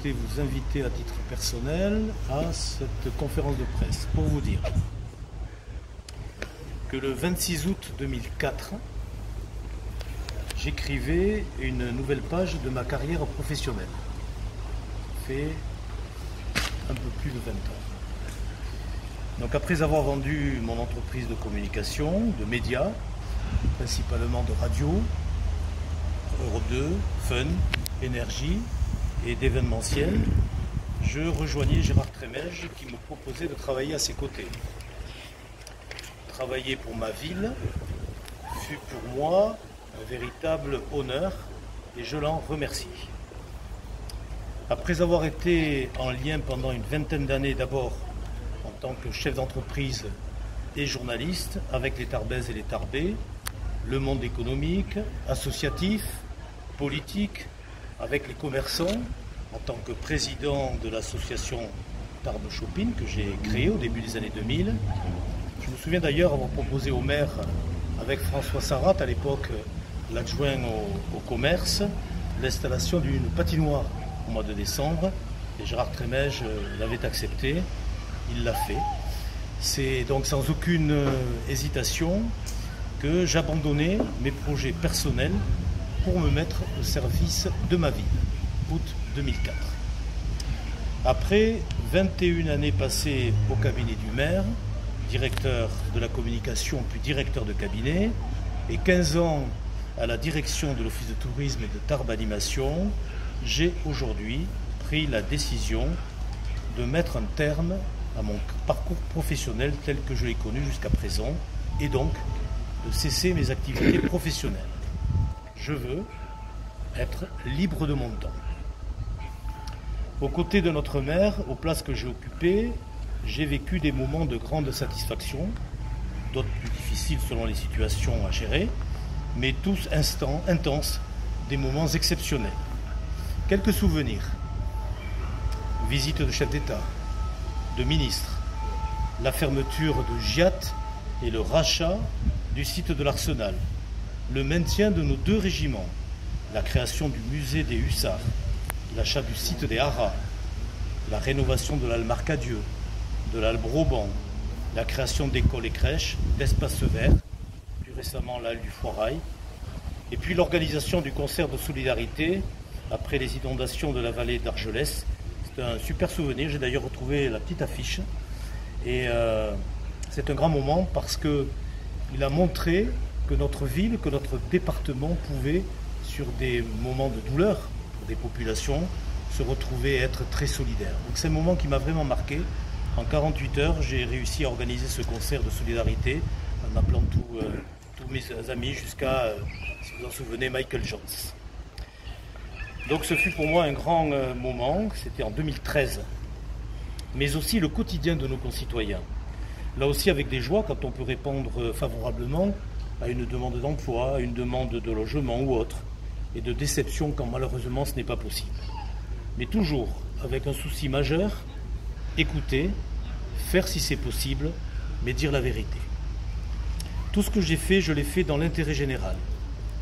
souhaité vous inviter à titre personnel à cette conférence de presse pour vous dire que le 26 août 2004, j'écrivais une nouvelle page de ma carrière professionnelle. Ça fait un peu plus de 20 ans. Donc après avoir vendu mon entreprise de communication, de médias, principalement de radio, Europe 2, Fun, Énergie et d'événementiel, je rejoignais Gérard Trémège qui me proposait de travailler à ses côtés. Travailler pour ma ville fut pour moi un véritable honneur et je l'en remercie. Après avoir été en lien pendant une vingtaine d'années d'abord en tant que chef d'entreprise et journaliste avec les Tarbaises et les Tarbais, le monde économique, associatif, politique, avec les commerçants, en tant que président de l'association Tarbes Shopping que j'ai créée au début des années 2000. Je me souviens d'ailleurs avoir proposé au maire, avec François Sarrat, à l'époque l'adjoint au commerce, l'installation d'une patinoire au mois de décembre, et Gérard Trémège l'avait accepté, il l'a fait. C'est donc sans aucune hésitation que j'abandonnais mes projets personnels pour me mettre au service de ma ville, août 2004. Après 21 années passées au cabinet du maire, directeur de la communication puis directeur de cabinet, et 15 ans à la direction de l'Office de tourisme et de Tarbes Animation, j'ai aujourd'hui pris la décision de mettre un terme à mon parcours professionnel tel que je l'ai connu jusqu'à présent, et donc de cesser mes activités professionnelles. Je veux être libre de mon temps. Aux côtés de notre maire, aux places que j'ai occupées, j'ai vécu des moments de grande satisfaction, d'autres plus difficiles selon les situations à gérer, mais tous intenses, des moments exceptionnels. Quelques souvenirs. Visite de chefs d'État, de ministres, la fermeture de Giat et le rachat du site de l'Arsenal, le maintien de nos 2 régiments, la création du musée des Hussards, l'achat du site des Haras, la rénovation de l'Halle Marcadieu, de l'Halle Broban, la création d'écoles et crèches, d'espaces verts, plus récemment l'Halle du Foirail, et puis l'organisation du concert de solidarité après les inondations de la vallée d'Argelès. C'est un super souvenir, j'ai d'ailleurs retrouvé la petite affiche, et c'est un grand moment parce qu'il a montré que notre ville, que notre département pouvait, sur des moments de douleur pour des populations, se retrouver et être très solidaire. Donc c'est un moment qui m'a vraiment marqué. En 48 heures, j'ai réussi à organiser ce concert de solidarité en appelant tous mes amis jusqu'à, si vous en souvenez, Michael Jones. Donc ce fut pour moi un grand moment, c'était en 2013, mais aussi le quotidien de nos concitoyens. Là aussi avec des joies quand on peut répondre favorablement à une demande d'emploi, à une demande de logement ou autre, et de déception quand malheureusement ce n'est pas possible. Mais toujours avec un souci majeur, écouter, faire si c'est possible, mais dire la vérité. Tout ce que j'ai fait, je l'ai fait dans l'intérêt général,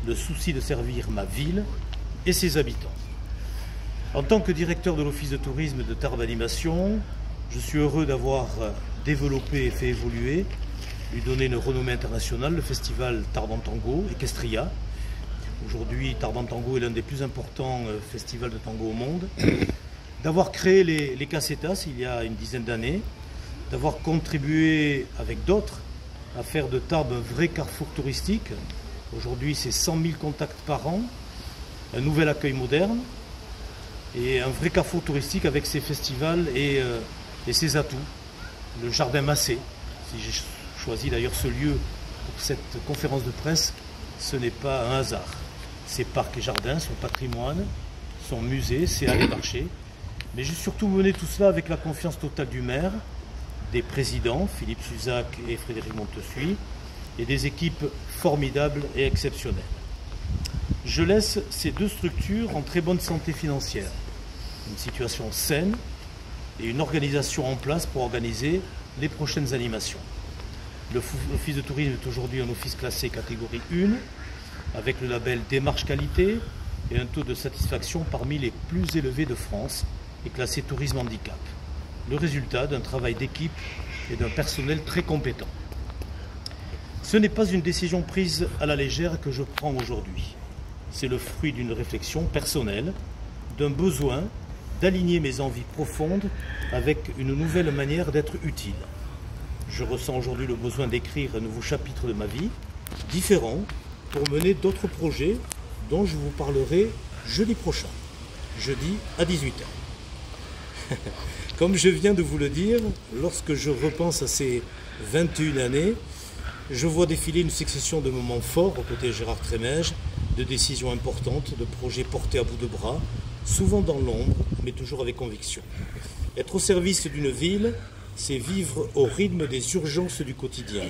le souci de servir ma ville et ses habitants. En tant que directeur de l'Office de tourisme de Tarbes Animation, je suis heureux d'avoir développé et fait évoluer, lui donner une renommée internationale, le festival Tarbes en Tango, Equestria. Aujourd'hui, Tarbes en Tango est l'un des plus importants festivals de tango au monde. D'avoir créé les Casetas il y a une dizaine d'années, d'avoir contribué avec d'autres à faire de Tarbes un vrai carrefour touristique. Aujourd'hui, c'est 100 000 contacts par an, un nouvel accueil moderne et un vrai carrefour touristique avec ses festivals et ses atouts. Le Jardin Massé, si j'ai choisi d'ailleurs ce lieu pour cette conférence de presse, ce n'est pas un hasard. Ses parcs et jardins, son patrimoine, son musée, ses halles et marchés. Mais j'ai surtout mené tout cela avec la confiance totale du maire, des présidents, Philippe Suzac et Frédéric Montessuie, et des équipes formidables et exceptionnelles. Je laisse ces 2 structures en très bonne santé financière, une situation saine et une organisation en place pour organiser les prochaines animations. L'Office de tourisme est aujourd'hui un office classé catégorie 1, avec le label Démarche Qualité et un taux de satisfaction parmi les plus élevés de France, est classé tourisme handicap. Le résultat d'un travail d'équipe et d'un personnel très compétent. Ce n'est pas une décision prise à la légère que je prends aujourd'hui. C'est le fruit d'une réflexion personnelle, d'un besoin d'aligner mes envies profondes avec une nouvelle manière d'être utile. Je ressens aujourd'hui le besoin d'écrire un nouveau chapitre de ma vie, différent, pour mener d'autres projets dont je vous parlerai jeudi prochain, jeudi à 18h. Comme je viens de vous le dire, lorsque je repense à ces 21 années, je vois défiler une succession de moments forts aux côtés de Gérard Trémège, de décisions importantes, de projets portés à bout de bras, souvent dans l'ombre, mais toujours avec conviction. Être au service d'une ville, c'est vivre au rythme des urgences du quotidien,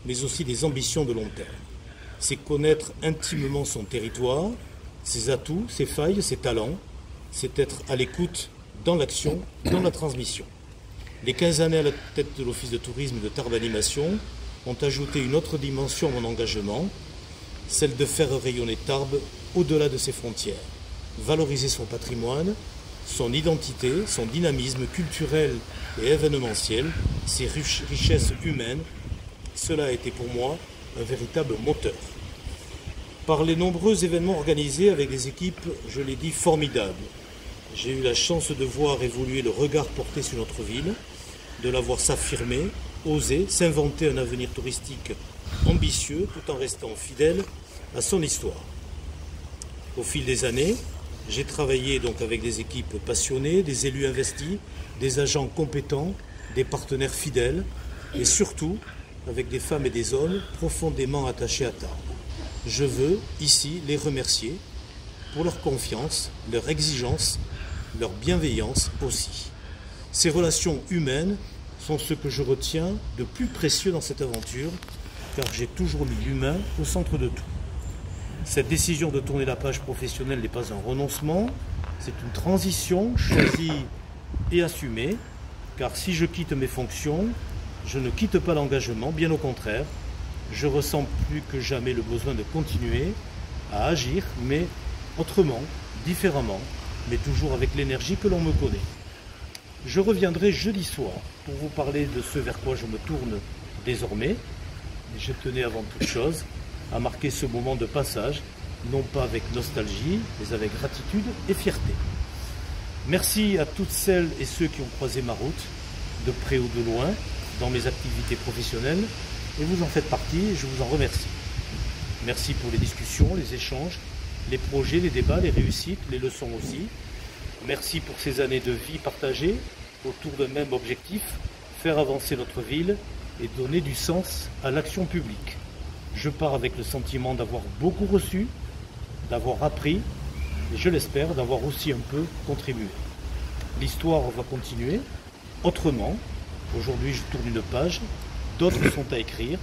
mais aussi des ambitions de long terme. C'est connaître intimement son territoire, ses atouts, ses failles, ses talents. C'est être à l'écoute dans l'action, dans la transmission. Les 15 années à la tête de l'Office de tourisme de Tarbes Animation ont ajouté une autre dimension à mon engagement, celle de faire rayonner Tarbes au-delà de ses frontières, valoriser son patrimoine, son identité, son dynamisme culturel et événementiel, ses richesses humaines. Cela a été pour moi un véritable moteur. Par les nombreux événements organisés avec des équipes, je l'ai dit, formidables, j'ai eu la chance de voir évoluer le regard porté sur notre ville, de la voir s'affirmer, oser, s'inventer un avenir touristique ambitieux tout en restant fidèle à son histoire. Au fil des années, j'ai travaillé donc avec des équipes passionnées, des élus investis, des agents compétents, des partenaires fidèles et surtout avec des femmes et des hommes profondément attachés à Tarbes. Je veux ici les remercier pour leur confiance, leur exigence, leur bienveillance aussi. Ces relations humaines sont ce que je retiens de plus précieux dans cette aventure, car j'ai toujours mis l'humain au centre de tout. Cette décision de tourner la page professionnelle n'est pas un renoncement, c'est une transition choisie et assumée, car si je quitte mes fonctions, je ne quitte pas l'engagement, bien au contraire, je ressens plus que jamais le besoin de continuer à agir, mais autrement, différemment, mais toujours avec l'énergie que l'on me connaît. Je reviendrai jeudi soir pour vous parler de ce vers quoi je me tourne désormais. Et je tenais avant toute chose à marquer ce moment de passage, non pas avec nostalgie, mais avec gratitude et fierté. Merci à toutes celles et ceux qui ont croisé ma route, de près ou de loin, dans mes activités professionnelles, et vous en faites partie et je vous en remercie. Merci pour les discussions, les échanges, les projets, les débats, les réussites, les leçons aussi. Merci pour ces années de vie partagées autour d'un même objectif, faire avancer notre ville et donner du sens à l'action publique. Je pars avec le sentiment d'avoir beaucoup reçu, d'avoir appris et je l'espère d'avoir aussi un peu contribué. L'histoire va continuer autrement. Aujourd'hui je tourne une page, d'autres sont à écrire,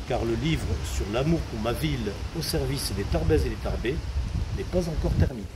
car le livre sur l'amour pour ma ville au service des Tarbaises et des Tarbais n'est pas encore terminé.